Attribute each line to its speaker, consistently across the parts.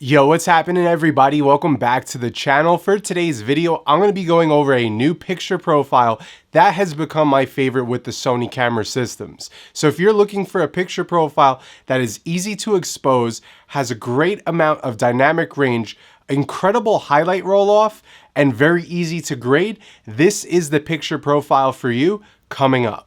Speaker 1: Yo, what's happening everybody? Welcome back to the channel. For today's video, I'm going to be going over a new picture profile that has become my favorite with the Sony camera systems. So if you're looking for a picture profile that is easy to expose, has a great amount of dynamic range, incredible highlight roll off, and very easy to grade, this is the picture profile for you coming up.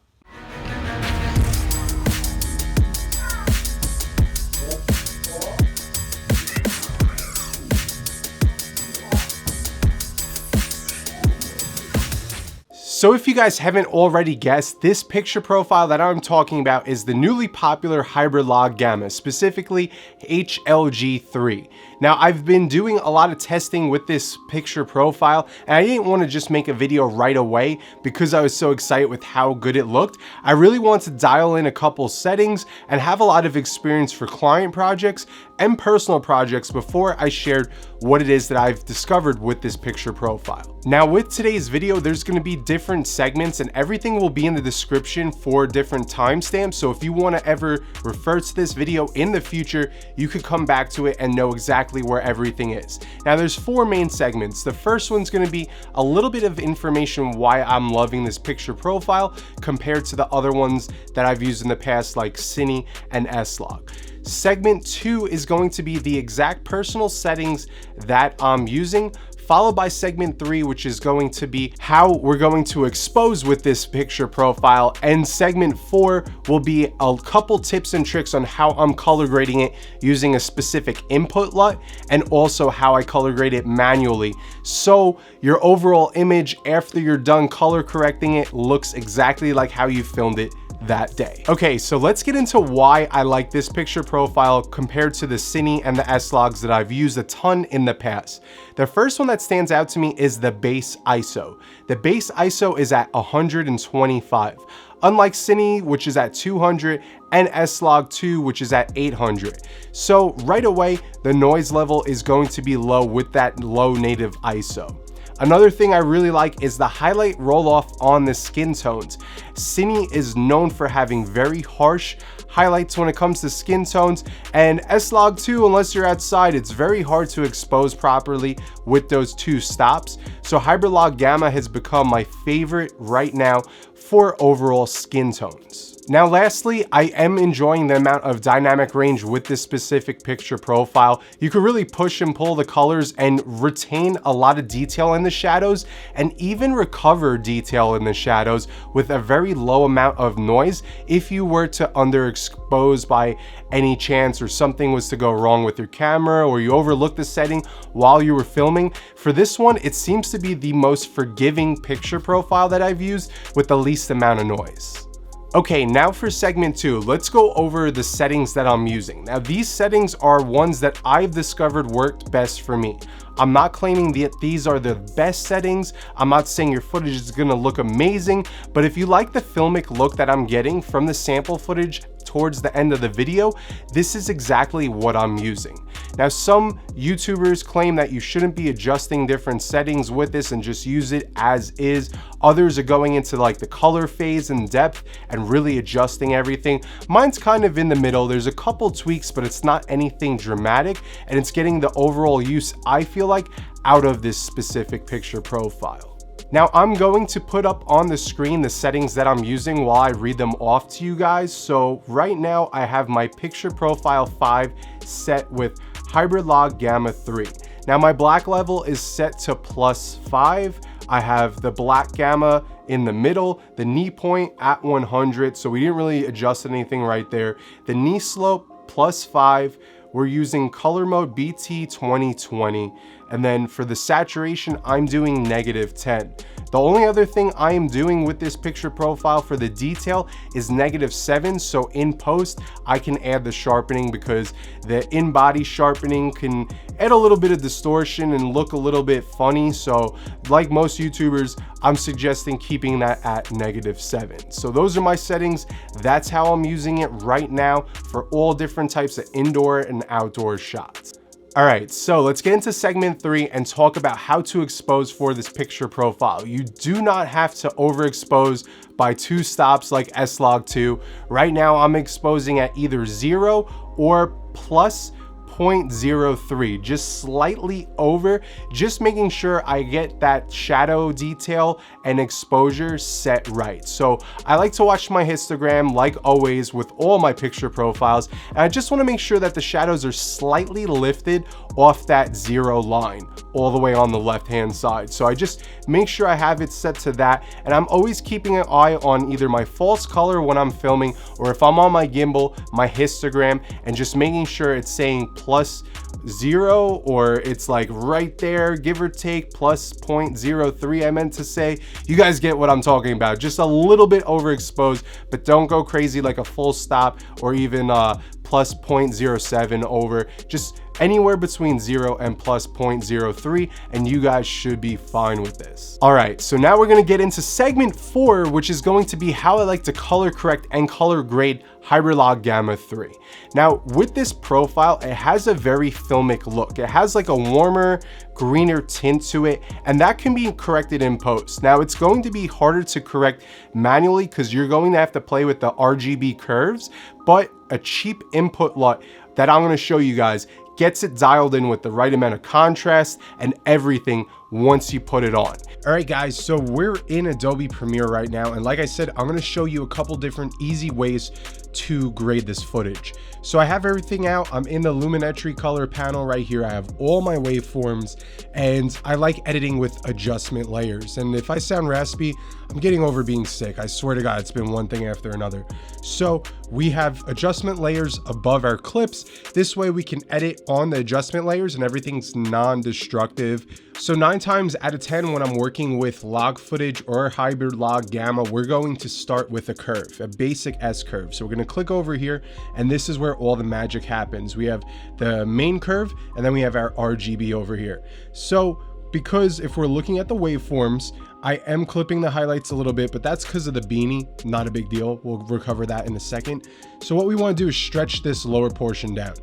Speaker 1: So if you guys haven't already guessed, this picture profile that I'm talking about is the newly popular hybrid log gamma, specifically HLG3. Now I've been doing a lot of testing with this picture profile and I didn't want to just make a video right away because I was so excited with how good it looked. I really want to dial in a couple settings and have a lot of experience for client projects and personal projects before I shared what it is that I've discovered with this picture profile. Now with today's video, there's going to be different segments and everything will be in the description for different timestamps. So if you want to ever refer to this video in the future, you could come back to it and know exactly where everything is. Now there's four main segments. The first one's going to be a little bit of information why I'm loving this picture profile compared to the other ones that I've used in the past like Cine and S-Log. Segment 2 is going to be the exact personal settings that I'm using, followed by segment 3, which is going to be how we're going to expose with this picture profile, and segment 4 will be a couple tips and tricks on how I'm color grading it using a specific input LUT, and also how I color grade it manually, so your overall image after you're done color correcting it looks exactly like how you filmed it that day. Okay, so let's get into why I like this picture profile compared to the Cine and the S-Logs that I've used a ton in the past. The first one that stands out to me is the base ISO. The base ISO is at 125. Unlike Cine, which is at 200, and S-Log 2, which is at 800. So right away, the noise level is going to be low with that low native ISO. Another thing I really like is the highlight roll off on the skin tones. Cine is known for having very harsh highlights when it comes to skin tones, and S-Log 2, unless you're outside, it's very hard to expose properly with those two stops. So hybrid log gamma has become my favorite right now for overall skin tones. Now lastly, I am enjoying the amount of dynamic range with this specific picture profile. You can really push and pull the colors and retain a lot of detail in the shadows and even recover detail in the shadows with a very low amount of noise if you were to underexpose by any chance or something was to go wrong with your camera or you overlooked the setting while you were filming. For this one, it seems to be the most forgiving picture profile that I've used with the least amount of noise. Okay, now for segment 2, let's go over the settings that I'm using. Now these settings are ones that I've discovered worked best for me. I'm not claiming that these are the best settings. I'm not saying your footage is gonna look amazing, but if you like the filmic look that I'm getting from the sample footage towards the end of the video, this is exactly what I'm using. Now some YouTubers claim that you shouldn't be adjusting different settings with this and just use it as is. Others are going into like the color phase and depth and really adjusting everything. Mine's kind of in the middle. There's a couple tweaks, but it's not anything dramatic, and it's getting the overall use, I feel like, out of this specific picture profile. Now I'm going to put up on the screen the settings that I'm using while I read them off to you guys. So right now I have my picture profile 5 set with hybrid log gamma 3. Now my black level is set to +5. I have the black gamma in the middle, the knee point at 100. So we didn't really adjust anything right there. The knee slope +5. We're using color mode BT 2020. And then for the saturation, I'm doing -10. The only other thing I am doing with this picture profile for the detail is -7. So in post, I can add the sharpening because the in-body sharpening can add a little bit of distortion and look a little bit funny. So like most YouTubers, I'm suggesting keeping that at -7. So those are my settings. That's how I'm using it right now for all different types of indoor and outdoor shots. All right, so let's get into segment 3 and talk about how to expose for this picture profile. You do not have to overexpose by 2 stops like S-Log 2. Right now I'm exposing at either 0 or plus 0.03, just slightly over, just making sure I get that shadow detail and exposure set right. So I like to watch my histogram like always with all my picture profiles, and I just want to make sure that the shadows are slightly lifted off that 0 line all the way on the left hand side. So I just make sure I have it set to that, and I'm always keeping an eye on either my false color when I'm filming, or if I'm on my gimbal, my histogram, and just making sure it's saying +0, or it's like right there, give or take, +0.03 I meant to say. You guys get what I'm talking about. Just a little bit overexposed, but don't go crazy like a full stop or even +0.07 over. Just anywhere between 0 and +0.03, and you guys should be fine with this. All right, so now we're gonna get into segment 4, which is going to be how I like to color correct and color grade HLG Gamma 3. Now, with this profile, it has a very filmic look. It has like a warmer, greener tint to it, and that can be corrected in post. Now, it's going to be harder to correct manually because you're going to have to play with the RGB curves, but a cheap input LUT that I'm going to show you guys gets it dialed in with the right amount of contrast and everything once you put it on. All right guys, so we're in Adobe Premiere right now, and like I said, I'm going to show you a couple different easy ways to grade this footage. So I have everything out. I'm in the luminetry color panel right here. I have all my waveforms, and I like editing with adjustment layers. And if I sound raspy, I'm getting over being sick. I swear to God, it's been one thing after another. So we have adjustment layers above our clips. This way we can edit on the adjustment layers and everything's non-destructive. So 9 times out of 10 when I'm working with log footage or hybrid log gamma, we're going to start with a curve, a basic S curve. So we're going to click over here, and this is where all the magic happens. We have the main curve, and then we have our RGB over here. So because if we're looking at the waveforms, I am clipping the highlights a little bit, but that's because of the beanie, not a big deal. We'll recover that in a second. So what we want to do is stretch this lower portion down.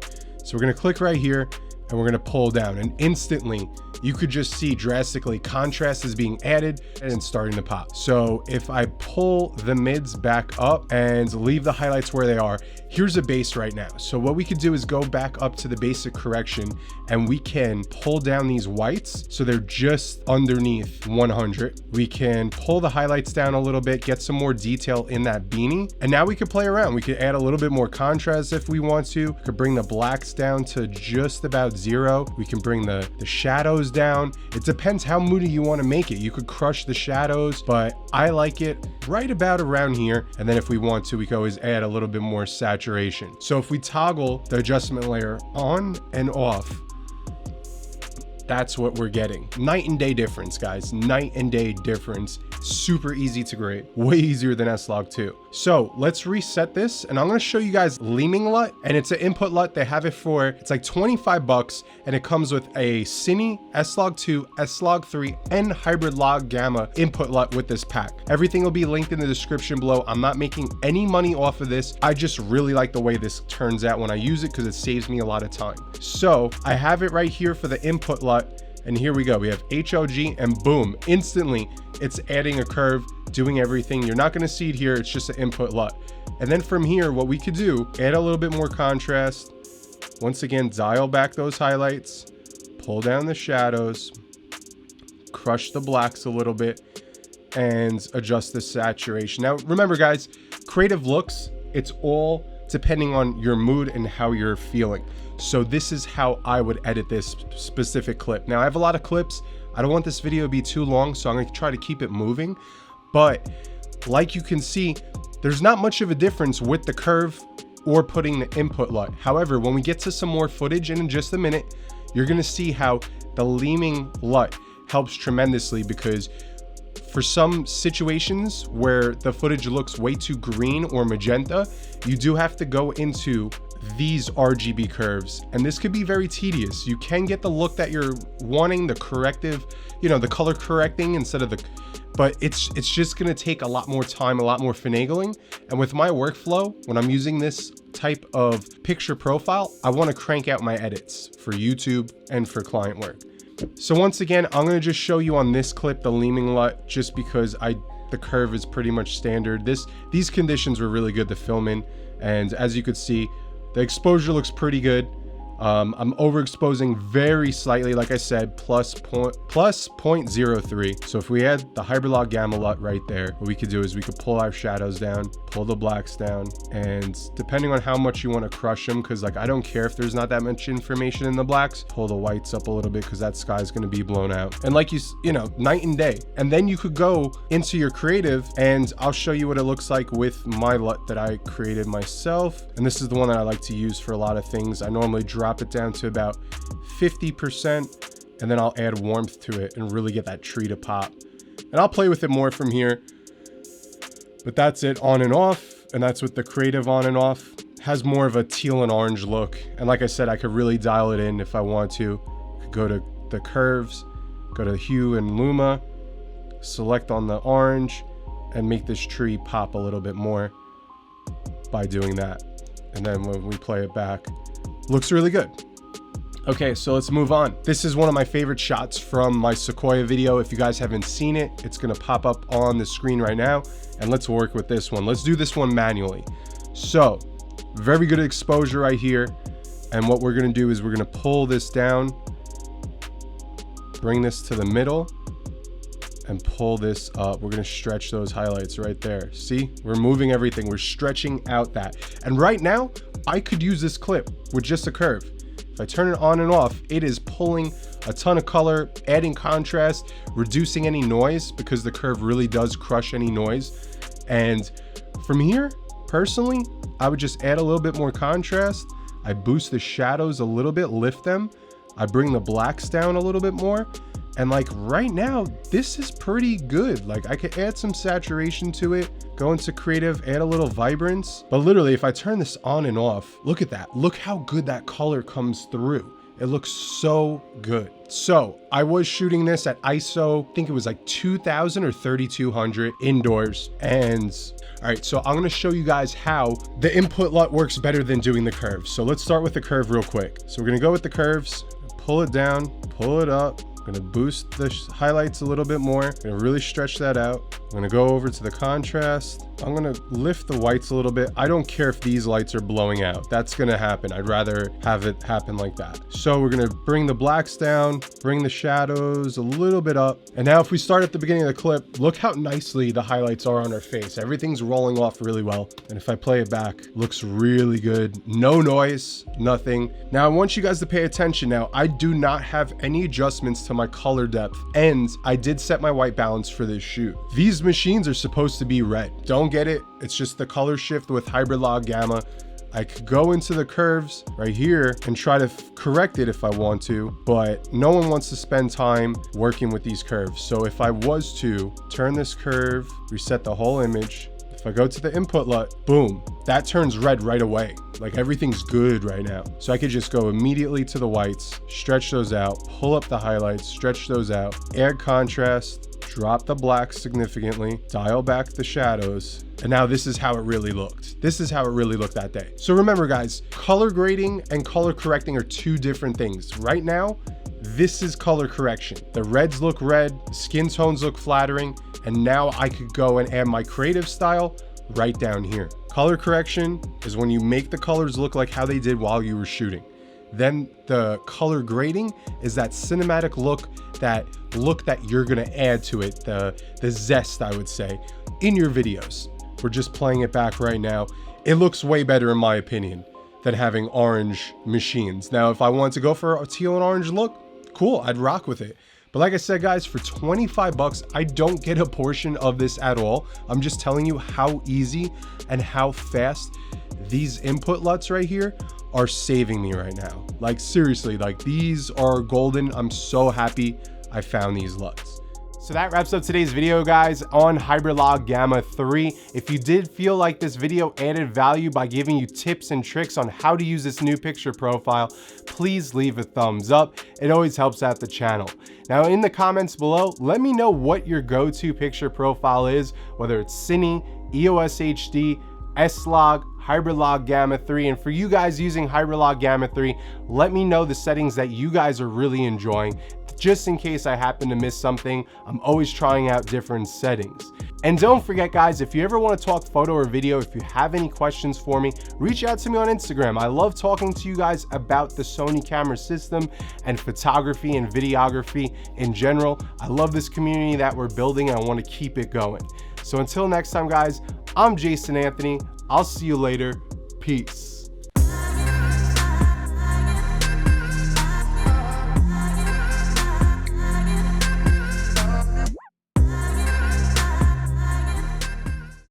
Speaker 1: So we're going to click right here, and we're going to pull down, and instantly you could just see drastically contrast is being added and it's starting to pop. So if I pull the mids back up and leave the highlights where they are, here's a base right now. So what we could do is go back up to the basic correction, and we can pull down these whites so they're just underneath 100. We can pull the highlights down a little bit, get some more detail in that beanie, and now we could play around. We could add a little bit more contrast if we want to. We could bring the blacks down to just about 0. We can bring the shadows down. It depends how moody you want to make it. You could crush the shadows, but I like it right about around here. And then if we want to, we can always add a little bit more saturation. So if we toggle the adjustment layer on and off, that's what we're getting. Night and day difference, guys. Night and day difference. Super easy to grade. Way easier than S-Log2. So let's reset this, and I'm going to show you guys Leaming LUT, and it's an input LUT. They have it for, it's like 25 bucks, and it comes with a Cine, S-Log2, S-Log3, and hybrid log gamma input LUT with this pack. Everything will be linked in the description below. I'm not making any money off of this. I just really like the way this turns out when I use it because it saves me a lot of time. So I have it right here for the input LUT. And here we go. We have HLG, and boom, instantly it's adding a curve, doing everything. You're not going to see it here. It's just an input LUT. And then from here, what we could do, add a little bit more contrast. Once again, dial back those highlights, pull down the shadows, crush the blacks a little bit, and adjust the saturation. Now, remember guys, creative looks, it's all depending on your mood and how you're feeling. So this is how I would edit this specific clip. Now I have a lot of clips. I don't want this video to be too long, so I'm going to try to keep it moving. But like you can see, there's not much of a difference with the curve or putting the input LUT. However, when we get to some more footage in just a minute, you're going to see how the Leaming LUT helps tremendously, because for some situations where the footage looks way too green or magenta, you do have to go into these RGB curves, and this could be very tedious. You can get the look that you're wanting, the corrective, you know, the color correcting instead of the, but it's just going to take a lot more time, a lot more finagling. And with my workflow, when I'm using this type of picture profile, I want to crank out my edits for YouTube and for client work. So once again, I'm going to just show you on this clip the Leaming LUT, just because the curve is pretty much standard. These conditions were really good to film in, and as you could see, the exposure looks pretty good. I'm overexposing very slightly, like I said, plus 0.03. So if we had the hybrid log gamma LUT right there, what we could do is we could pull our shadows down, pull the blacks down, and depending on how much you want to crush them, because like I don't care if there's not that much information in the blacks, pull the whites up a little bit because that sky's going to be blown out. And like you know, night and day. And then you could go into your creative, and I'll show you what it looks like with my LUT that I created myself. And this is the one that I like to use for a lot of things. I normally drop it down to about 50%, and then I'll add warmth to it and really get that tree to pop. And I'll play with it more from here, but that's it on and off. And that's with the creative on and off. Has more of a teal and orange look. And like I said, I could really dial it in if I want to. I could go to the curves, go to hue and luma, select on the orange, and make this tree pop a little bit more by doing that. And then when we play it back, looks really good. Okay, so let's move on. This is one of my favorite shots from my Sequoia video. If you guys haven't seen it, it's gonna pop up on the screen right now. And let's work with this one. Let's do this one manually. So, very good exposure right here. And what we're gonna do is we're gonna pull this down, bring this to the middle, and pull this up. We're gonna stretch those highlights right there. See, we're moving everything. We're stretching out that. And right now, I could use this clip with just a curve. If I turn it on and off, it is pulling a ton of color, adding contrast, reducing any noise, because the curve really does crush any noise. And from here, personally, I would just add a little bit more contrast. I boost the shadows a little bit, lift them. I bring the blacks down a little bit more. And like right now, this is pretty good. Like I could add some saturation to it, go into creative, add a little vibrance. But literally, if I turn this on and off, look at that. Look how good that color comes through. It looks so good. So I was shooting this at ISO, I think it was like 2000 or 3200 indoors. And all right, so I'm gonna show you guys how the input LUT works better than doing the curves. So let's start with the curve real quick. So we're gonna go with the curves, pull it down, pull it up. I'm gonna boost the highlights a little bit more. I'm gonna really stretch that out. I'm gonna go over to the contrast. I'm gonna lift the whites a little bit. I don't care if these lights are blowing out. That's gonna happen. I'd rather have it happen like that. So we're gonna bring the blacks down, bring the shadows a little bit up. And now if we start at the beginning of the clip, look how nicely the highlights are on our face. Everything's rolling off really well. And if I play it back, looks really good. No noise, nothing. Now I want you guys to pay attention now. I do not have any adjustments to my color depth, and I did set my white balance for this shoot. These machines are supposed to be red. Don't get it. It's just the color shift with hybrid log gamma. I could go into the curves right here and try to correct it if I want to, but no one wants to spend time working with these curves. So if I was to turn this curve, reset the whole image, if I go to the input LUT, boom, that turns red right away. Like everything's good right now. So I could just go immediately to the whites, stretch those out, pull up the highlights, stretch those out, add contrast, drop the blacks significantly, dial back the shadows. And now this is how it really looked. This is how it really looked that day. So remember guys, color grading and color correcting are two different things. Right now, this is color correction. The reds look red, skin tones look flattering, and now I could go and add my creative style right down here. Color correction is when you make the colors look like how they did while you were shooting. Then the color grading is that cinematic look that you're gonna add to it, the zest, I would say, in your videos. We're just playing it back right now. It looks way better in my opinion than having orange machines. Now, if I want to go for a teal and orange look, cool, I'd rock with it. But like I said, guys, for 25 bucks, I don't get a portion of this at all. I'm just telling you how easy and how fast these input LUTs right here are saving me right now. Like seriously, like these are golden. I'm so happy I found these LUTs. So that wraps up today's video, guys, on hybrid log gamma 3. If you did feel like this video added value by giving you tips and tricks on how to use this new picture profile, please leave a thumbs up. It always helps out the channel. Now in the comments below, let me know what your go-to picture profile is, whether it's Cine, EOS HD, S-Log, hybrid log gamma 3. And for you guys using hybrid log gamma 3, let me know the settings that you guys are really enjoying. just in case I happen to miss something. I'm always trying out different settings. And don't forget guys, if you ever want to talk photo or video, if you have any questions for me, reach out to me on Instagram. I love talking to you guys about the Sony camera system and photography and videography in general. I love this community that we're building and I want to keep it going. So until next time guys, I'm Jason Anthony. I'll see you later. Peace.